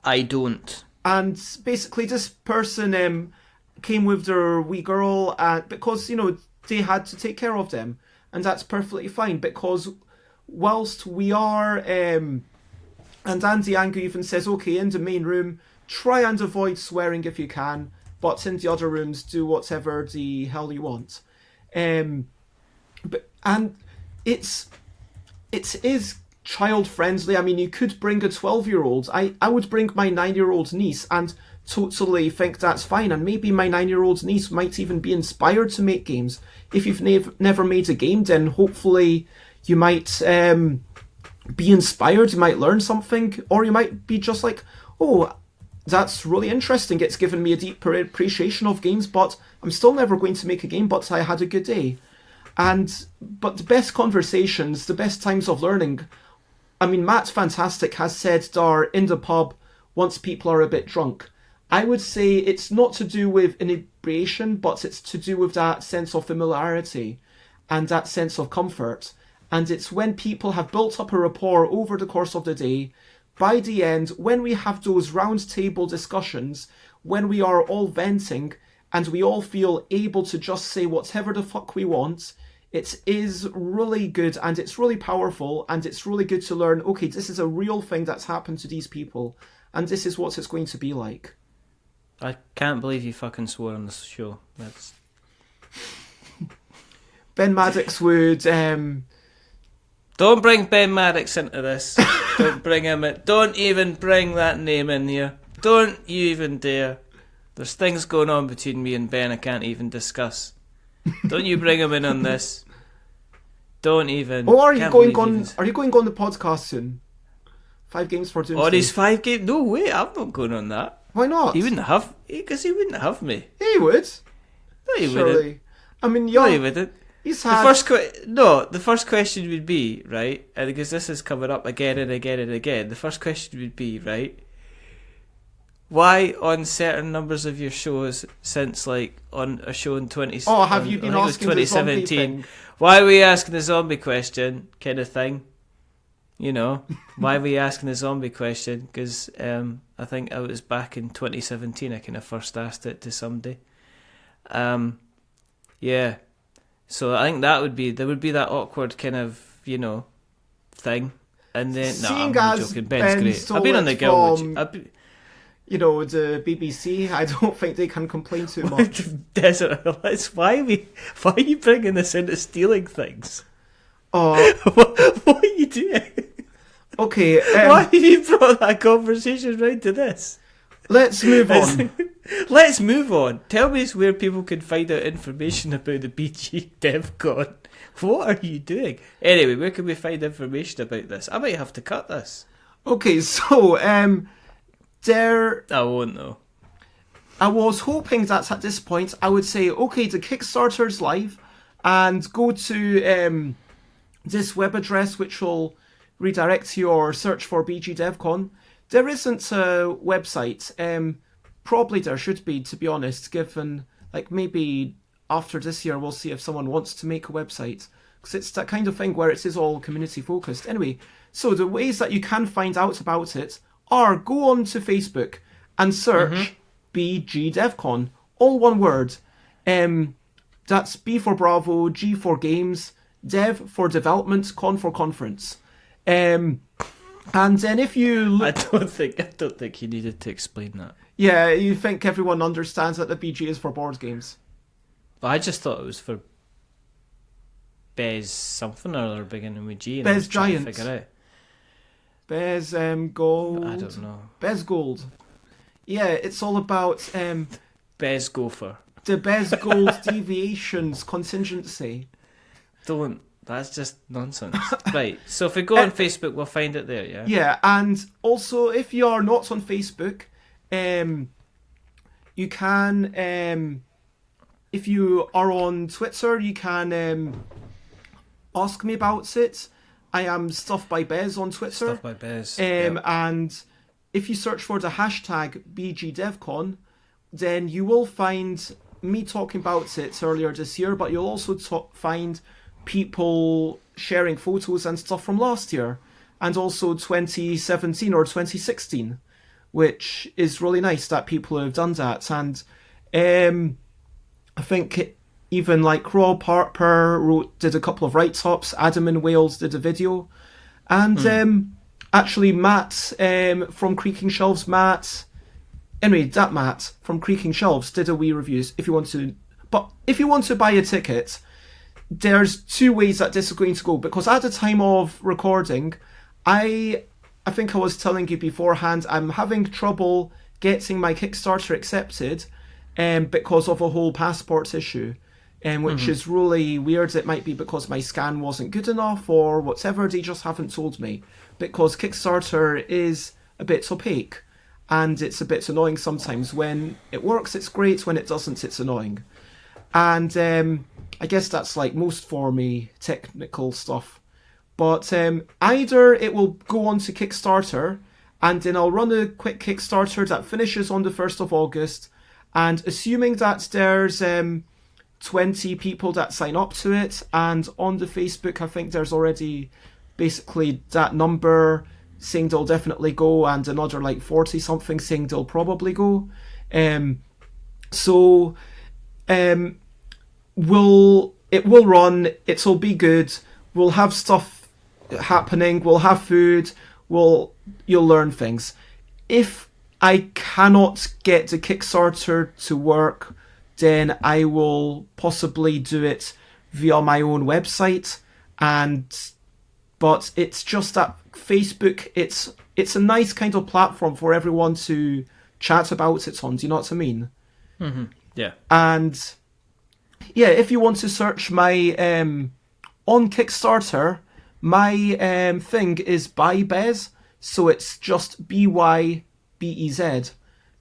I don't. And basically this person came with their wee girl, and because, you know, they had to take care of them. And that's perfectly fine, because whilst we are, and Andy Angu even says, okay, in the main room, try and avoid swearing if you can, but in the other rooms, do whatever the hell you want. And it is child friendly. I mean, you could bring a 12-year-old. I would bring my 9-year-old niece and totally think that's fine, and maybe my 9-year-old niece might even be inspired to make games. If you've never made a game, then hopefully you might be inspired, you might learn something, or you might be just like, oh, that's really interesting, it's given me a deeper appreciation of games, but I'm still never going to make a game, but I had a good day. But the best conversations, the best times of learning, I mean, Matt Fantastic has said are in the pub once people are a bit drunk. I would say it's not to do with inebriation, but it's to do with that sense of familiarity and that sense of comfort. And it's when people have built up a rapport over the course of the day, by the end, when we have those round table discussions, when we are all venting and we all feel able to just say whatever the fuck we want, it is really good and it's really powerful and it's really good to learn, okay, this is a real thing that's happened to these people and this is what it's going to be like. I can't believe you fucking swore on this show. That's... Ben Maddox would... Don't bring Ben Maddox into this. Don't bring him in. Don't even bring that name in here. Don't you even dare. There's things going on between me and Ben I can't even discuss. Don't you bring him in on this. Don't even. Oh, are you going on the podcast soon? 5 games for Doomsday. Oh, these 5 games? No way, I'm not going on that. Why not? He wouldn't have... Because he wouldn't have me. He would. No, he Surely. wouldn't. I mean, No, he wouldn't. He's had... The first question would be, right, and because this is coming up again and again and again, the first question would be, right, why on certain numbers of your shows since, like, on a show in 20... Oh, have you been asking the zombie 2017, thing? why are we asking the zombie question, kind of thing? You know, why are we asking the zombie question? Because I think it was back in 2017 I kind of first asked it to somebody. Yeah. So I think there would be that awkward kind of, you know, thing. And then, I'm joking, Ben's great. I've been on the Guild. You know, the BBC, I don't think they can complain too much. Desert Islands, why are you bringing this into stealing things? Oh. What are you doing? Okay. Why have you brought that conversation right to this? Let's move on. Let's move on. Tell me where people can find out information about the BGDevCon. What are you doing? Anyway, where can we find information about this? I might have to cut this. Okay, so, there... I won't know. I was hoping that at this point I would say, okay, the Kickstarter's live, and go to this web address which will redirect to your search for BGDevCon. There isn't a website. Probably there should be, to be honest, given, like, maybe after this year we'll see if someone wants to make a website. Because it's that kind of thing where it is all community focused. Anyway, so the ways that you can find out about it are go on to Facebook and search BGDevCon, all one word. That's B for Bravo, G for Games, Dev for Development, Con for Conference. And then if you look... I don't think you needed to explain that. Yeah, you think everyone understands that the BG is for board games. But I just thought it was for Bez something or other beginning with G. And Bez Giant. Figure out. Bez Gold. I don't know. Bez Gold. Yeah, it's all about Bez Gopher. The Bez Gold deviations contingency. Don't. That's just nonsense. Right, so if we go on Facebook, we'll find it there, yeah? Yeah, and also, if you are not on Facebook, you can, if you are on Twitter, you can ask me about it. I am Stuff by Bez on Twitter. Stuff by Bez. Yep. And if you search for the hashtag BGDevCon, then you will find me talking about it earlier this year, but you'll also find people sharing photos and stuff from last year, and also 2017 or 2016, which is really nice that people have done that. And I think even like Rob Harper did a couple of write-ups, Adam in Wales did a video, and actually Matt from Creaking Shelves, Matt from Creaking Shelves did a wee reviews if you want to. But if you want to buy a ticket, there's 2 ways that this is going to go, because at the time of recording, I think I was telling you beforehand, I'm having trouble getting my Kickstarter accepted because of a whole passport issue, which is really weird. It might be because my scan wasn't good enough or whatever, they just haven't told me, because Kickstarter is a bit opaque and it's a bit annoying sometimes. When it works, it's great. When it doesn't, it's annoying. And I guess that's like most for me technical stuff. But either it will go on to Kickstarter, and then I'll run a quick Kickstarter that finishes on the 1st of August, and assuming that there's 20 people that sign up to it, and on the Facebook I think there's already basically that number saying they'll definitely go, and another like 40 something saying they'll probably go. it will run. It'll be good. We'll have stuff happening. We'll have food. You'll learn things. If I cannot get the Kickstarter to work, then I will possibly do it via my own website. But it's just that Facebook, it's a nice kind of platform for everyone to chat about it on. Do you know what I mean? Mm-hmm. Yeah. And yeah, if you want to search my on Kickstarter, my thing is ByBez, so it's just BYBEZ,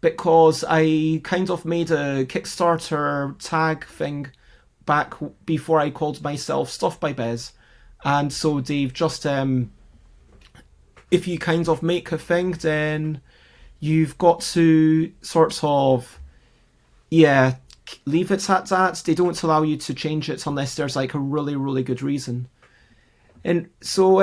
because I kind of made a Kickstarter tag thing back before I called myself Stuff by Bez. And so they've just, if you kind of make a thing, then you've got to sort of, leave it at that. They don't allow you to change it unless there's like a really, really good reason. And so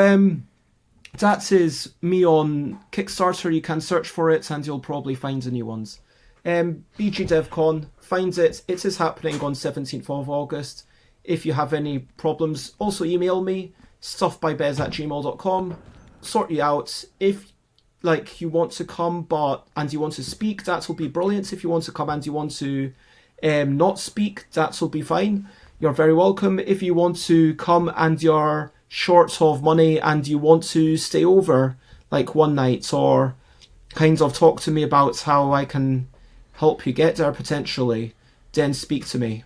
that is me on Kickstarter. You can search for it and you'll probably find the new ones. BGDevCon, find it. It is happening on 17th of August. If you have any problems, also email me, stuffbybez@gmail.com. Sort you out. If you want to come and you want to speak, that will be brilliant. If you want to come and you want to not speak, that will be fine. You're very welcome. If you want to come and you're short of money and you want to stay over one night or kind of talk to me about how I can help you get there potentially, then speak to me.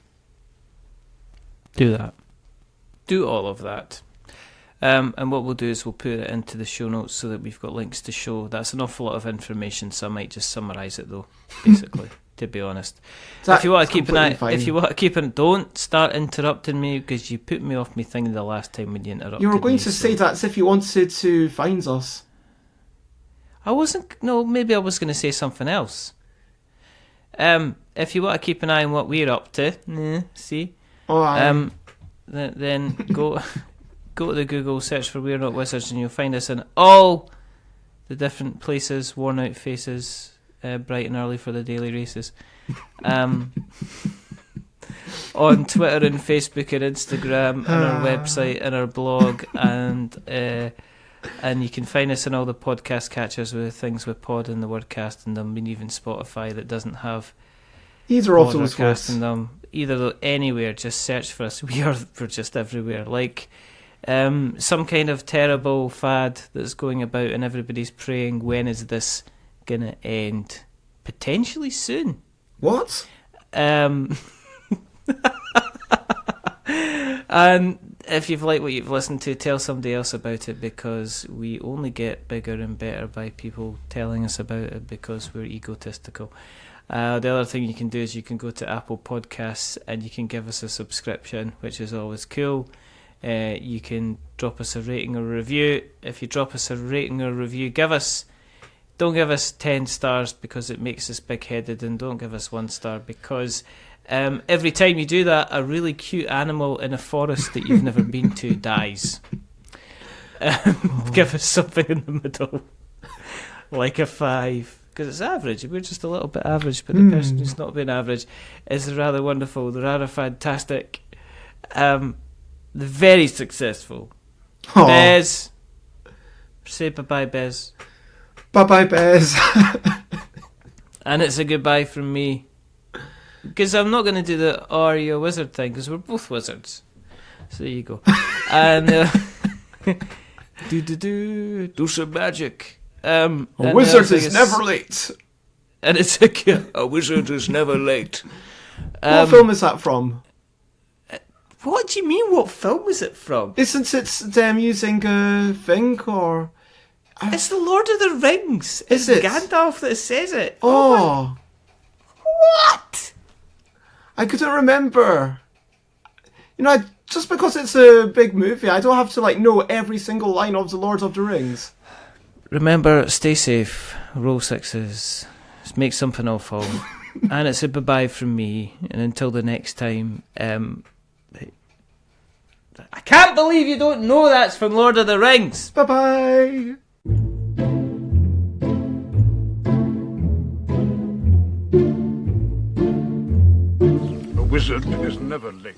Do that. Do all of that. And what we'll do is we'll put it into the show notes so that we've got links to show. That's an awful lot of information, so I might just summarise it though, basically, to be honest. If you want to keep don't start interrupting me, because you put me off me thing the last time when you interrupted me. You were going to say that as if you wanted to find us. I wasn't. No, maybe I was going to say something else. If you want to keep an eye on what we're up to, see. Oh, then go to the Google, search for We're Not Wizards, and you'll find us in all the different places. Worn Out Faces, bright and early for the daily races. On Twitter and Facebook and Instagram and our website and our blog, and you can find us in all the podcast catchers with things with pod and the word cast in them, and even Spotify that doesn't have these are also cast in them. Either anywhere, just search for us. We're just everywhere. Some kind of terrible fad that's going about, and everybody's praying, when is this gonna end? Potentially soon. What? And if you've liked what you've listened to, tell somebody else about it, because we only get bigger and better by people telling us about it, because we're egotistical. The other thing you can do is you can go to Apple Podcasts and you can give us a subscription, which is always cool. You can drop us a rating or a review. If you drop us a rating or a review, don't give us 10 stars because it makes us big-headed, and don't give us 1 star because every time you do that, a really cute animal in a forest that you've never been to dies. Give us something in the middle, like a 5. Because it's average. We're just a little bit average, but the person who's not been average is rather wonderful. They're rather fantastic. Very successful. Aww. Bez. Say bye-bye, Bez. Bye-bye, Bez. And it's a goodbye from me. Because I'm not going to do the Are You a Wizard thing, because we're both wizards. So there you go. And do some magic. A wizard is never late. And it's a wizard is never late. What film is that from? What do you mean, what film is it from? Isn't it them using a thing, or... It's the Lord of the Rings. Is it's it? Gandalf that says it. Oh. What? I couldn't remember. Just because it's a big movie, I don't have to know every single line of the Lord of the Rings. Remember, stay safe, roll 6s, make something awful, and it's a bye-bye from me, and until the next time, I can't believe you don't know that's from Lord of the Rings! Bye-bye! A wizard is never late.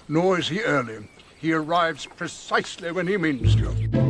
Nor is he early. He arrives precisely when he means to.